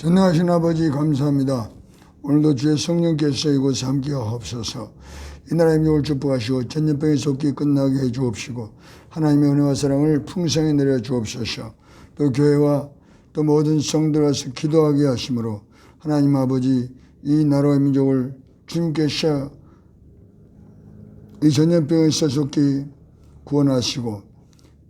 전능하신 아버지 감사합니다. 오늘도 주의 성령께서 이곳에 함께하옵소서. 이 나라의 명을 축복하시고 전염병의 속기 끝나게 해 주옵시고 하나님의 은혜와 사랑을 풍성히 내려 주옵소서. 또 교회와 또 모든 성도라서 기도하게 하심으로 하나님 아버지 이 나라의 민족을 주님께서 이 전염병에서 속기 구원하시고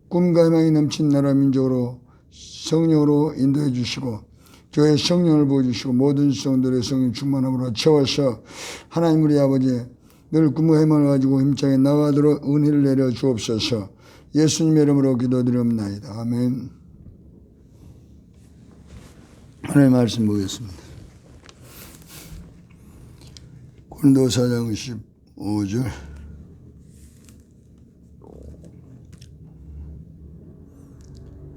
꿈과 희망이 넘친 나라 민족으로 성령으로 인도해 주시고 교회 성령을 보여주시고 모든 성도의 성령 충만함으로 채워서 하나님 우리 아버지 늘 꿈과 희망을 가지고 힘차게 나가도록 은혜를 내려 주옵소서. 예수님의 이름으로 기도드립니다. 아멘. 하나님의 말씀 보겠습니다. 고린도 4장 15절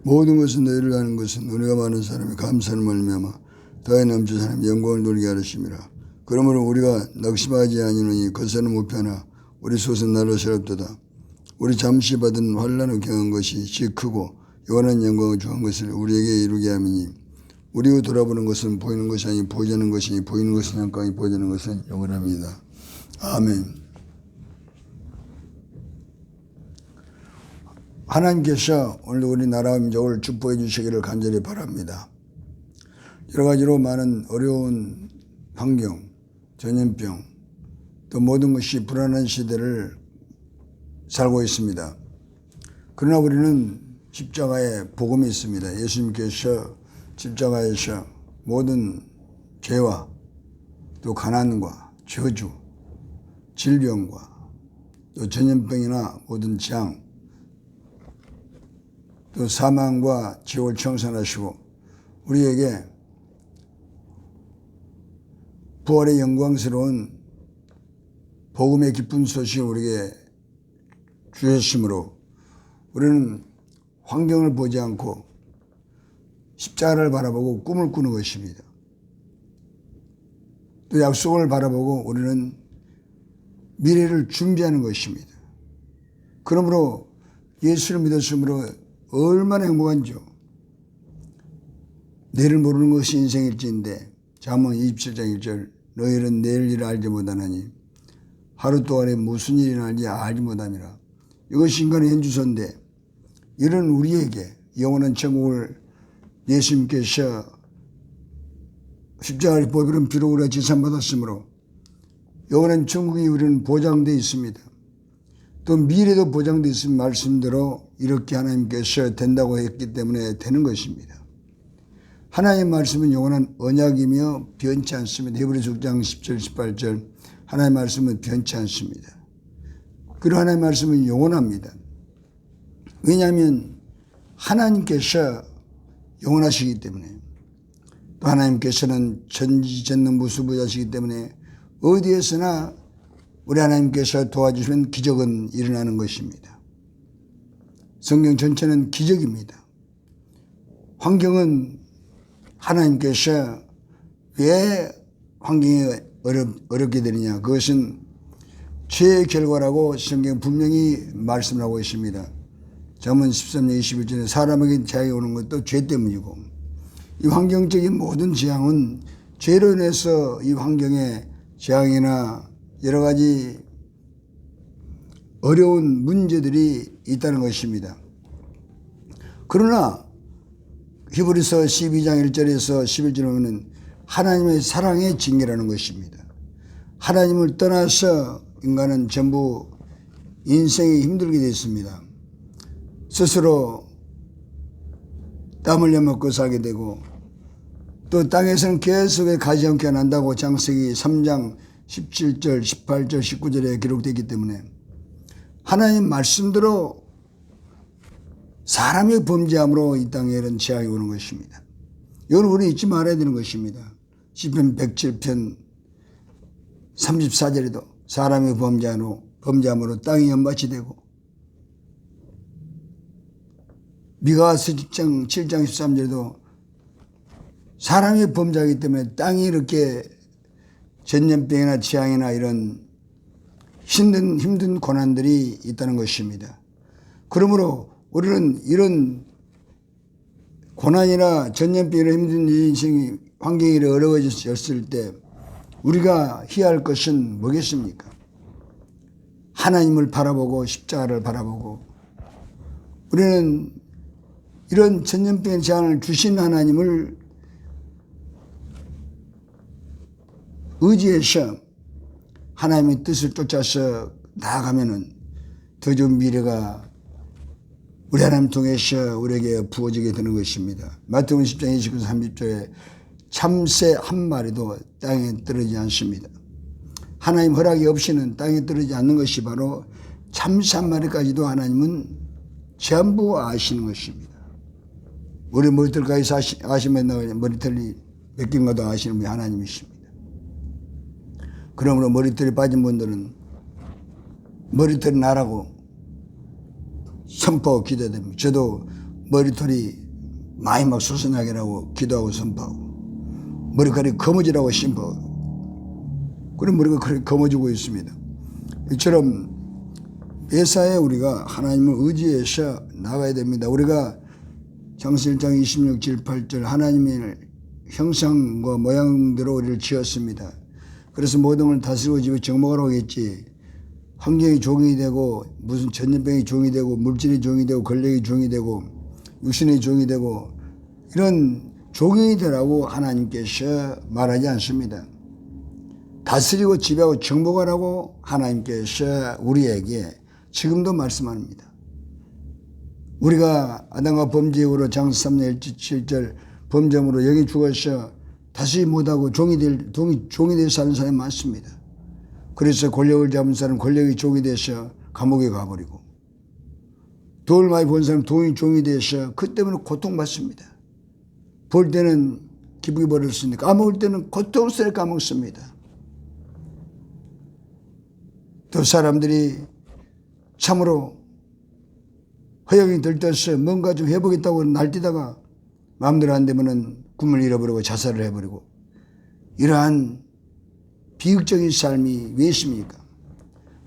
모든 것은 너희를 아는 것은 은혜가 많은 사람이 감사를 말미암아 더해 넘친 사람이 영광을 돌리게 하렸습니다. 그러므로 우리가 낙심하지 아니하니 거사는 무편하 우리 솥은 나로스럽도다. 우리 잠시 받은 환난을 경한 것이 즉 크고 영원한 영광을 주한 것을 우리에게 이루게 하미니 우리 후 돌아보는 것은 보이는 것이 아니 보이지 않는 것이니 보이는 것은 영광이 보이지 않는 것은 영원합니다. 아멘. 하나님께서 오늘 우리나라 민족을 축복해 주시기를 간절히 바랍니다. 여러 가지로 많은 어려운 환경, 전염병, 또 모든 것이 불안한 시대를 살고 있습니다. 그러나 우리는 십자가에 복음이 있습니다. 예수님께서 십자가에서 모든 죄와 또 가난과 저주, 질병과 또 전염병이나 모든 재앙, 또 사망과 지옥을 청산하시고 우리에게 부활의 영광스러운 복음의 기쁜 소식을 우리에게 주셨으므로 우리는 환경을 보지 않고 십자가를 바라보고 꿈을 꾸는 것입니다. 또 약속을 바라보고 우리는 미래를 준비하는 것입니다. 그러므로 예수를 믿었으므로 얼마나 행복한지요. 내일을 모르는 것이 인생일지인데 잠언 27장 1절 너희는 내일 일을 알지 못하나니 하루 동안에 무슨 일이 날지 알지 못함이라. 이것이 인간의 현주소인데 이런 우리에게 영원한 천국을 예수님께서 십자가를 보혈은 비록 우리가 지산받았으므로 영원한 천국이 우리는 보장되어 있습니다. 또 미래도 보장되어 있는 말씀대로 이렇게 하나님께서 된다고 했기 때문에 되는 것입니다. 하나님의 말씀은 영원한 언약이며 변치 않습니다. 히브리서 6장 10절 18절 하나님의 말씀은 변치 않습니다. 그리고 하나님의 말씀은 영원합니다. 왜냐하면 하나님께서 영원하시기 때문에 또 하나님께서는 전지전능무수부자시기 때문에 어디에서나 우리 하나님께서 도와주시면 기적은 일어나는 것입니다. 성경 전체는 기적입니다. 환경은 하나님께서 왜 환경이 어렵게 되느냐. 그것은 죄의 결과라고 성경 분명히 말씀을 하고 있습니다. 잠언 13장 21절에 사람에게 재앙이 오는 것도 죄 때문이고 이 환경적인 모든 재앙은 죄로 인해서 이 환경에 재앙이나 여러 가지 어려운 문제들이 있다는 것입니다. 그러나 히브리서 12장 1절에서 11절에 보면 하나님의 사랑의 징계라는 것입니다. 하나님을 떠나서 인간은 전부 인생이 힘들게 되어 있습니다. 스스로 땀 흘려 먹고 살게 되고 또 땅에서는 계속 가지 않게 난다고 창세기 3장 17절, 18절, 19절에 기록되어 있기 때문에 하나님 말씀대로 사람의 범죄함으로 이 땅에 이런 재앙이 오는 것입니다. 이건 우리는 잊지 말아야 되는 것입니다. 시편 107편 34절에도 사람의 범죄함으로 땅이 연밭이 되고 미가서 7장 13절에도 사람이 범죄하기 때문에 땅이 이렇게 전염병이나 재앙이나 이런 힘든 고난들이 있다는 것입니다. 그러므로 우리는 이런 고난이나 전염병이나 힘든 인생이 환경이 어려워졌을 때 우리가 해야 할 것은 뭐겠습니까? 하나님을 바라보고 십자가를 바라보고 우리는 이런 전염병의 재앙을 주신 하나님을 의지해서 하나님의 뜻을 쫓아서 나아가면은 더 좋은 미래가 우리 하나님 통해서 우리에게 부어지게 되는 것입니다. 마태복음 10장 29, 30절에 참새 한 마리도 땅에 떨어지지 않습니다. 하나님 허락이 없이는 땅에 떨어지지 않는 것이 바로 참새 한 마리까지도 하나님은 전부 아시는 것입니다. 우리 머리털까지 아시면 머리털이 몇 개인가도 아시는 분이 하나님이십니다. 그러므로 머리털이 빠진 분들은 머리털이 나라고 선포하고 기도됩니다. 저도 머리털이 많이 막 솟아나게라고 기도하고 선포하고 머리카락이 검어지라고 심포하고 그런 머리가 그렇게 검어지고 있습니다. 이처럼 매사에 우리가 하나님을 의지해서 나가야 됩니다. 우리가 창세기 1장 26, 7, 8절 하나님의 형상과 모양대로 우리를 지었습니다. 그래서 모든 걸 다스리고 집에 정복하라고 했지. 환경이 종이 되고 무슨 전염병이 종이 되고 물질이 종이 되고 권력이 종이 되고 육신의 종이 되고 이런 종이 되라고 하나님께서 말하지 않습니다. 다스리고 지배하고 정복하라고 하나님께서 우리에게 지금도 말씀합니다. 우리가 아담과 범죄 이후로 장세 3년 7절 범죄함으로 영이 죽어서 다시 못하고 종이 돼서 사는 사람이 많습니다. 그래서 권력을 잡은 사람 권력이 종이 돼서 감옥에 가버리고 돈을 많이 번 사람 돈이 종이 돼서 그 때문에 고통받습니다. 벌 때는 기쁘게 벌었으니까 까먹을 때는 고통스럽게 까먹습니다. 또 사람들이 참으로 허영이 들떠서 뭔가 좀 해보겠다고 날뛰다가 마음대로 안 되면은 꿈을 잃어버리고 자살을 해버리고 이러한 비극적인 삶이 왜 있습니까?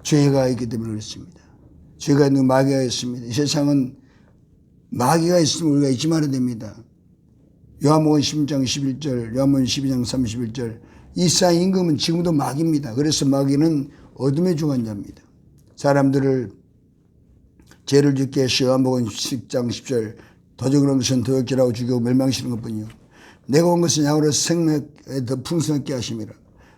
죄가 있기 때문에 그렇습니다. 죄가 있는 마귀가 있습니다. 이 세상은 마귀가 있으면 우리가 잊지 말아야 됩니다. 요한복음 10장 11절, 요한복음 12장 31절 이 세상 임금은 지금도 마귀입니다. 그래서 마귀는 어둠의 주관자입니다. 사람들을 죄를 짓게 해서 요한복음 10장 10절 도적을 온 것은 도적질하고 죽이고 멸망시키는 것뿐이요 내가 온 것은 양으로 생명에 더 풍성하게 하심이라.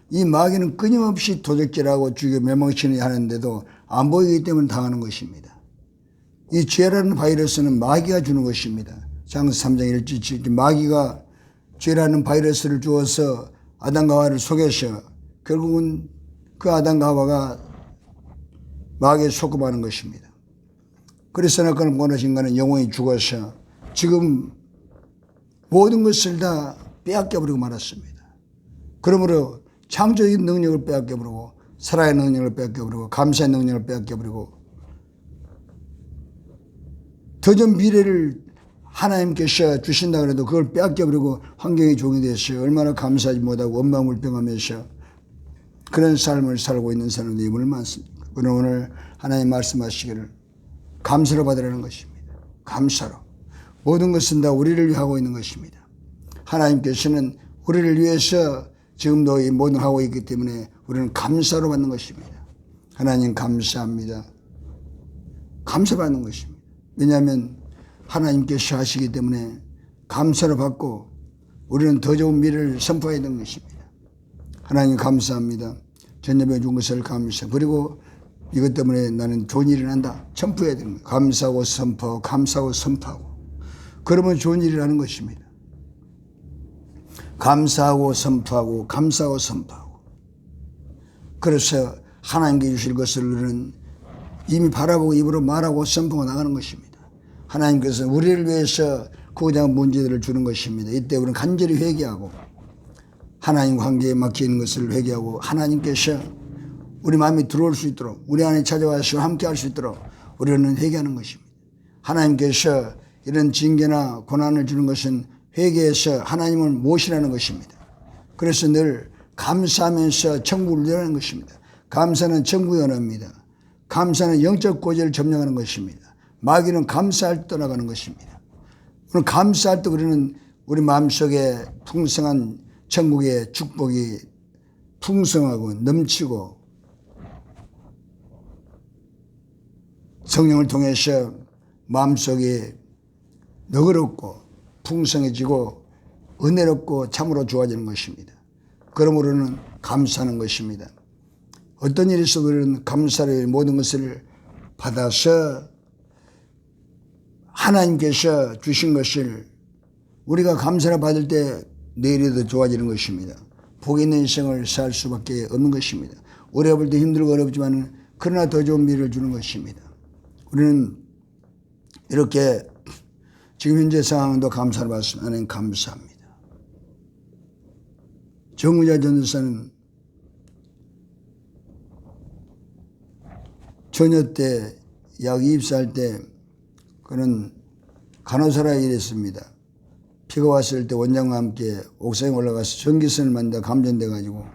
이 마귀는 끊임없이 도적질하고 죽이고 멸망시키는 하는데도 안 보이기 때문에 당하는 것입니다. 이 죄라는 바이러스는 마귀가 주는 것입니다. 창세기 3장 1절 마귀가 죄라는 바이러스를 주어서 아담과 하와를 속여서 결국은 그 아담과 하와가 마귀에 속임하는 것입니다. 그래서 선악과를 원하신 인간은 영원히 죽어서 지금 모든 것을 다 빼앗겨버리고 말았습니다. 그러므로 창조적인 능력을 빼앗겨버리고 살아의 능력을 빼앗겨버리고 감사의 능력을 빼앗겨버리고 더 좋은 미래를 하나님께서 주신다 그래도 그걸 빼앗겨버리고 환경의 종이 되어서 얼마나 감사하지 못하고 원망불평하면서 그런 삶을 살고 있는 사람들이 얼마나 많습니다. 그러나 오늘 하나님 말씀하시기를 감사로 받으라는 것입니다. 감사로. 모든 것은 다 우리를 위해 하고 있는 것입니다. 하나님께서는 우리를 위해서 지금도 이 모든 하고 있기 때문에 우리는 감사로 받는 것입니다. 하나님 감사합니다. 감사받는 것입니다. 왜냐하면 하나님께서 하시기 때문에 감사로 받고 우리는 더 좋은 미래를 선포해야 되는 것입니다. 하나님 감사합니다. 전염병 준 것을 감사. 그리고 이것 때문에 나는 좋은 일이 난다. 선포해야 되는 거예요. 감사하고 선포하고 감사하고 선포하고. 그러면 좋은 일이 나는 것입니다. 감사하고 선포하고 감사하고 선포하고. 그래서 하나님께 주실 것을 우리는 이미 바라보고 입으로 말하고 선포하고 나가는 것입니다. 하나님께서 우리를 위해서 고장 문제들을 주는 것입니다. 이때 우리는 간절히 회개하고 하나님 관계에 막혀있는 것을 회개하고 하나님께서 우리 마음에 들어올 수 있도록 우리 안에 찾아와서 함께 할 수 있도록 우리는 회개하는 것입니다. 하나님께서 이런 징계나 고난을 주는 것은 회개해서 하나님을 모시라는 것입니다. 그래서 늘 감사하면서 천국을 누리라는 것입니다. 감사는 천국의 언어입니다. 감사는 영적 고지를 점령하는 것입니다. 마귀는 감사할 때 떠나가는 것입니다. 오늘 감사할 때 우리는 우리 마음속에 풍성한 천국의 축복이 풍성하고 넘치고 성령을 통해서 마음속이 너그럽고 풍성해지고 은혜롭고 참으로 좋아지는 것입니다. 그러므로는 감사하는 것입니다. 어떤 일이 있어도 우리는 감사를 모든 것을 받아서 하나님께서 주신 것을 우리가 감사를 받을 때 내일이 더 좋아지는 것입니다. 복 있는 인생을 살 수밖에 없는 것입니다. 오래 볼 때 힘들고 어렵지만 그러나 더 좋은 미래를 주는 것입니다. 우리는 이렇게 지금 현재 상황도 감사를 받습니다. 하나님 감사합니다. 정의자 전도사는 처녀 때 약 20살 때 그는 간호사라 일했습니다. 비가 왔을 때 원장과 함께 옥상에 올라가서 전기선을 만나 감전돼 가지고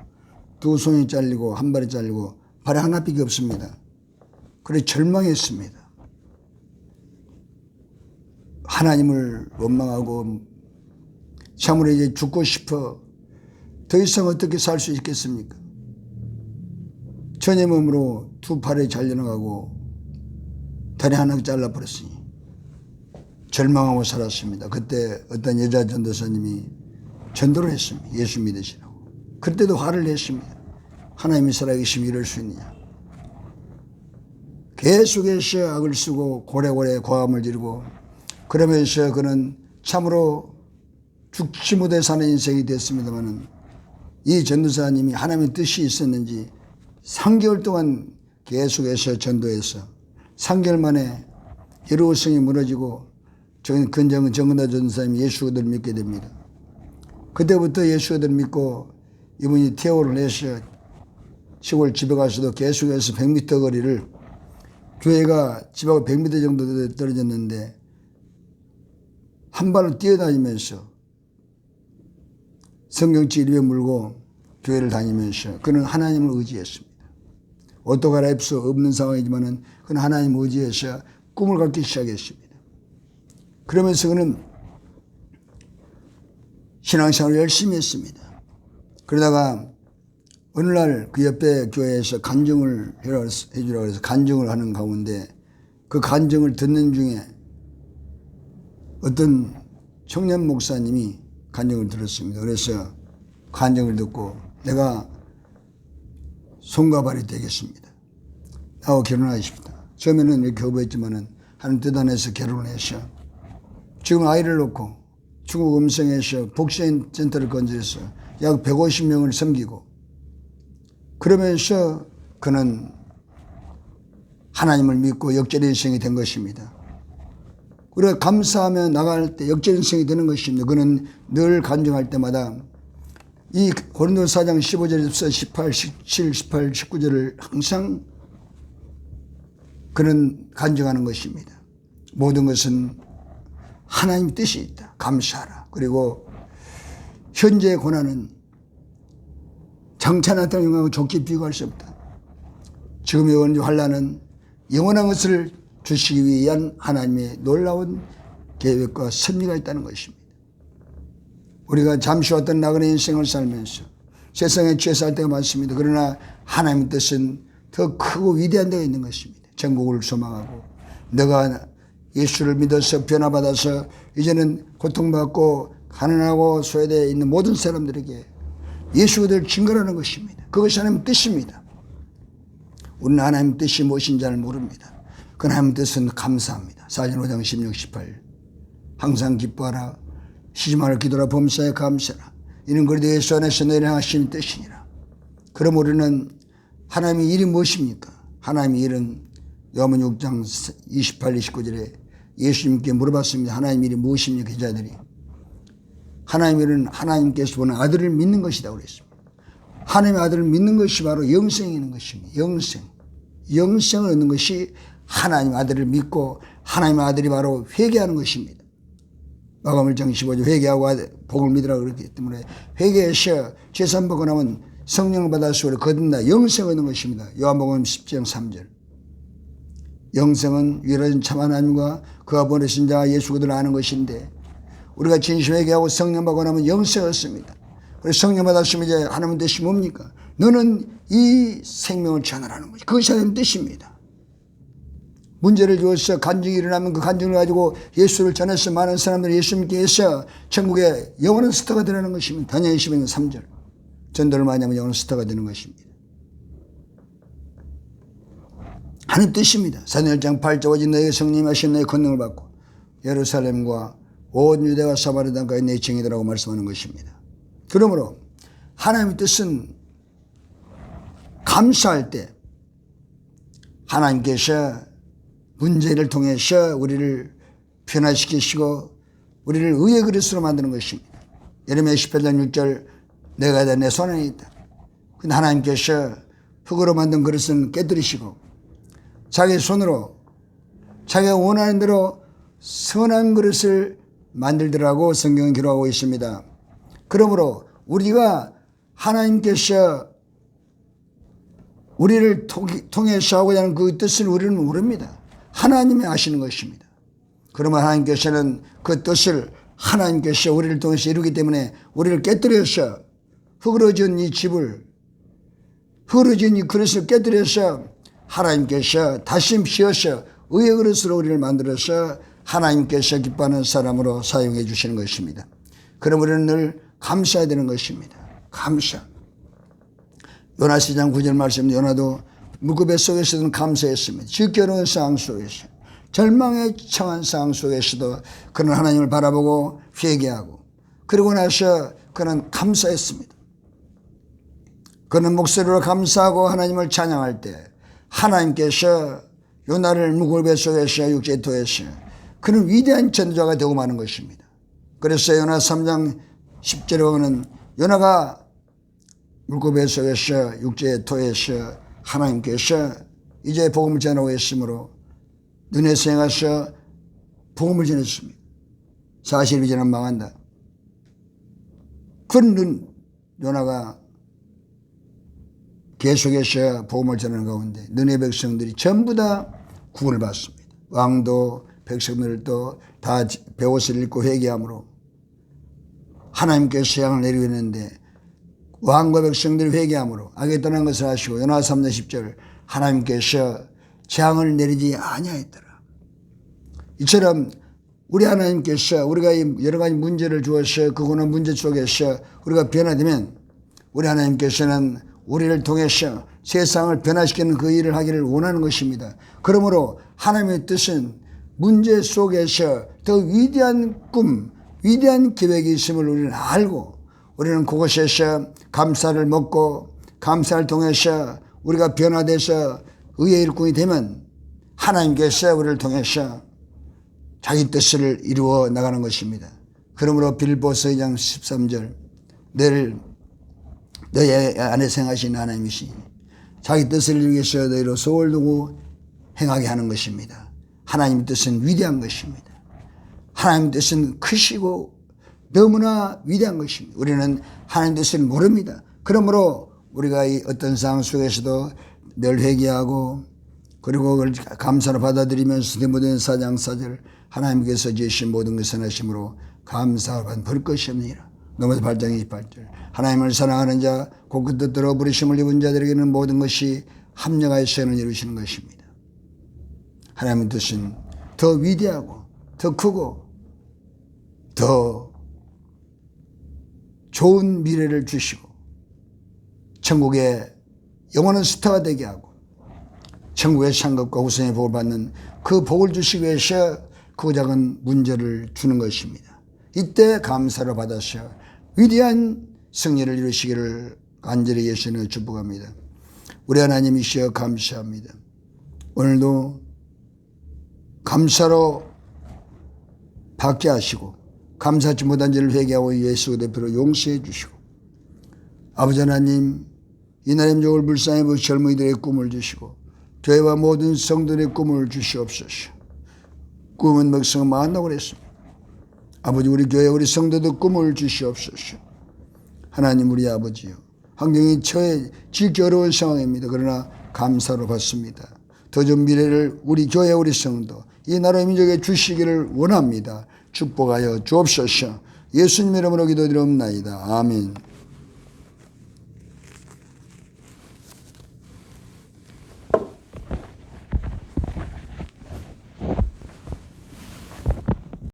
두 손이 잘리고 한 발이 잘리고 발이 하나밖에 없습니다. 그래 절망했습니다. 하나님을 원망하고 참으로 이제 죽고 싶어 더 이상 어떻게 살 수 있겠습니까? 전의 몸으로 두 팔이 잘려나가고 다리 하나 잘라버렸으니 절망하고 살았습니다. 그때 어떤 여자 전도사님이 전도를 했습니다. 예수 믿으시라고. 그때도 화를 냈습니다. 하나님이 살아계시면 이럴 수 있느냐. 계속해서 악을 쓰고 고래고래 고함을 지르고 그러면서 그는 참으로 죽지 못해 사는 인생이 됐습니다만 이 전도사님이 하나님의 뜻이 있었는지 3개월 동안 계속해서 전도해서 3개월 만에 예루살렘이 무너지고 정근다 전도사님이 예수를 믿게 됩니다. 그때부터 예수를 믿고 이분이 퇴원을 해서 시골 집에 가서도 계속해서 100m 거리를 교회가 집하고 100m 정도 떨어졌는데 한 발로 뛰어다니면서 성경책 입에 물고 교회를 다니면서 그는 하나님을 의지했습니다. 옷도 갈아입을 수 없는 상황이지만 그는 하나님을 의지해서 꿈을 갖기 시작했습니다. 그러면서 그는 신앙생활을 열심히 했습니다. 그러다가 어느 날 그 옆에 교회에서 간증을 해주라고 해서 간증을 하는 가운데 그 간증을 듣는 중에 어떤 청년 목사님이 간증을 들었습니다. 그래서 간증을 듣고 내가 손과 발이 되겠습니다. 나하고 결혼하십시다. 처음에는 이렇게 거부했지만은 하나님 뜻 안에서 결혼을 해서 지금 아이를 놓고 중국 음성에서 복수인 센터를 건설해서 약 150명을 섬기고 그러면서 그는 하나님을 믿고 역전인생이 된 것입니다. 우리가 감사하며 나갈 때 역전인생이 되는 것입니다. 그는 늘 간증할 때마다 이 고린도서 4장 15절에서 18, 17, 18, 19절을 항상 그는 간증하는 것입니다. 모든 것은 하나님 뜻이 있다. 감사하라. 그리고 현재의 고난은 장차 나타날 영광과 좋게 비교할 수 없다. 지금의 환난은 영원한 것을 주시기 위한 하나님의 놀라운 계획과 섭리가 있다는 것입니다. 우리가 잠시 어떤 나그네 인생을 살면서 세상에 취해서 할 때가 많습니다. 그러나 하나님의 뜻은 더 크고 위대한 데가 있는 것입니다. 천국을 소망하고 내가 예수를 믿어서 변화받아서 이제는 고통받고 가난하고 소외되어 있는 모든 사람들에게 예수가 될 증거라는 것입니다. 그것이 하나님의 뜻입니다. 우리는 하나님의 뜻이 무엇인지 잘 모릅니다. 그 하나님의 뜻은 감사합니다. 사전 5장 16, 18 항상 기뻐하라. 쉬지 말고 기도라. 범사에 감사라. 이는 그리도 예수 안에서 너희를 향하신 뜻이니라. 그럼 우리는 하나님의 일이 무엇입니까? 하나님의 일은 요한복음 6장 28, 29절에 예수님께 물어봤습니다. 하나님의 일이 무엇입니까? 기자들이. 하나님의 일은 하나님께서 보는 아들을 믿는 것이다 그랬습니다. 하나님의 아들을 믿는 것이 바로 영생이 있는 것입니다. 영생을 얻는 것이 하나님의 아들을 믿고 하나님의 아들이 바로 회개하는 것입니다. 마가복음 1장 15절 회개하고 복을 믿으라 그랬기 때문에 회개해서 죄산받고 나면 성령을 받아서 거듭나 영생을 얻는 것입니다. 요한복음 10장 3절 영생은 유일하신 참 하나님과 그가 보내신 자 예수 그들을 아는 것인데 우리가 진심 회개하고 성령 받고 나면 영생을 얻습니다. 그래서 성령 받았으면 이제 하나님 뜻이 뭡니까? 너는 이 생명을 전하라는 거지. 그것이 하나님 뜻입니다. 문제를 주어서 간증이 일어나면 그 간증을 가지고 예수를 전해서 많은 사람들이 예수 믿게 해서 천국에 영원한 스타가 되라는 것입니다. 다니엘 12장 3절. 전도를 많이 하면 영원한 스타가 되는 것입니다. 하나님 뜻입니다. 사도행전 1장 8절 오직 너희가 성령이 하신 너희 권능을 받고 예루살렘과 온 유대와 사마리아 땅까지 내 증인이라고 말씀하는 것입니다. 그러므로 하나님의 뜻은 감사할 때 하나님께서 문제를 통해서 우리를 변화시키시고 우리를 의의 그릇으로 만드는 것입니다. 예레미야 18장 6절 내가 다 내 손 안에 있다. 근데 하나님께서 흙으로 만든 그릇은 깨뜨리시고 자기 손으로 자기가 원하는 대로 선한 그릇을 만들더라고 성경은 기록하고 있습니다. 그러므로 우리가 하나님께서 우리를 통해서 하고자 하는 그 뜻을 우리는 모릅니다. 하나님이 아시는 것입니다. 그러면 하나님께서는 그 뜻을 하나님께서 우리를 통해서 이루기 때문에 우리를 깨뜨려서 흙으로 지은 이 집을 흙으로 지은 이 그릇을 깨뜨려서 하나님께서 다시 씌어서 의의 그릇으로 우리를 만들어서 하나님께서 기뻐하는 사람으로 사용해 주시는 것입니다. 그럼 우리는 늘 감사해야 되는 것입니다. 감사. 요나 4장 9절 말씀 요나도 물고배 속에서도 감사했습니다. 지겨러운 상황 속에서 절망에 처한 상황 속에서도 그는 하나님을 바라보고 회개하고 그러고 나서 그는 감사했습니다. 그는 목소리로 감사하고 하나님을 찬양할 때 하나님께서 요나를 물고배 속에서 육지에 토해서 그는 위대한 전도자가 되고 마는 것입니다. 그래서 요나 3장 10절에 보면 요나가 물고배 속에서 육지에 토해서 하나님께서 이제 복음을 전하고 있으므로 눈에 생하셔 복음을 전했습니다. 40일이 지나면 망한다. 그런 요나가 계속해서 복음을 전하는 가운데 느헤 백성들이 전부 다 구원을 받습니다. 왕도 백성들도 다 배옷을 입고 회개함으로 하나님께서 재앙을 내리고 있는데 왕과 백성들이 회개함으로 악에 떠난 것을 아시고 요나 3장 10절 하나님께서 재앙을 내리지 아니하였더라. 이처럼 우리 하나님께서 우리가 여러 가지 문제를 주어서 그 고난 문제 속에서 우리가 변화되면 우리 하나님께서는 우리를 통해서 세상을 변화시키는 그 일을 하기를 원하는 것입니다. 그러므로 하나님의 뜻은 문제 속에서 더 위대한 꿈, 위대한 계획이 있음을 우리는 알고 우리는 그곳에서 감사를 먹고 감사를 통해서 우리가 변화돼서 의의 일꾼이 되면 하나님께서 우리를 통해서 자기 뜻을 이루어 나가는 것입니다. 그러므로 빌보서 2장 13절 너희 안에 생하신 하나님이시니 자기 뜻을 이루기 위해서 너희로 소홀 두고 행하게 하는 것입니다. 하나님의 뜻은 위대한 것입니다. 하나님의 뜻은 크시고 너무나 위대한 것입니다. 우리는 하나님의 뜻을 모릅니다. 그러므로 우리가 이 어떤 상황 속에서도 늘 회개하고 그리고 그걸 감사로 받아들이면서 디모데 4장 4절 하나님께서 지으신 모든 것을 하심으로 감사하고 볼 것이 없느니라. 로마서 8장 28절 하나님을 사랑하는 자 곧 그 뜻대로 부르심을 입은 자들에게는 모든 것이 합력하여 선을 이루시는 것입니다. 하나님의 뜻은 더 위대하고 더 크고 더 좋은 미래를 주시고 천국의 영원한 스타가 되게 하고 천국의 상급과 후생의 복을 받는 그 복을 주시기 위해서 그 작은 문제를 주는 것입니다. 이때 감사를 받아서 위대한 승리를 이루시기를 간절히 예수님을 축복합니다. 우리 하나님이시여 감사합니다. 오늘도 감사로 받게 하시고 감사하지 못한 죄를 회개하고 예수 대표로 용서해 주시고 아버지 하나님 이 나라의 족을 불쌍히 보시 젊은이들의 꿈을 주시고 교회와 모든 성도들의 꿈을 주시옵소서. 꿈은 먹성은 망한다고 그랬습니다. 아버지 우리 교회 우리 성도들 꿈을 주시옵소서. 하나님 우리 아버지요 환경이 처해 지기 어려운 상황입니다. 그러나 감사로 받습니다. 더 좋은 미래를 우리 교회 우리 성도 이 나라의 민족에 주시기를 원합니다. 축복하여 주옵소서. 예수님 이름으로 기도드리옵나이다. 아멘.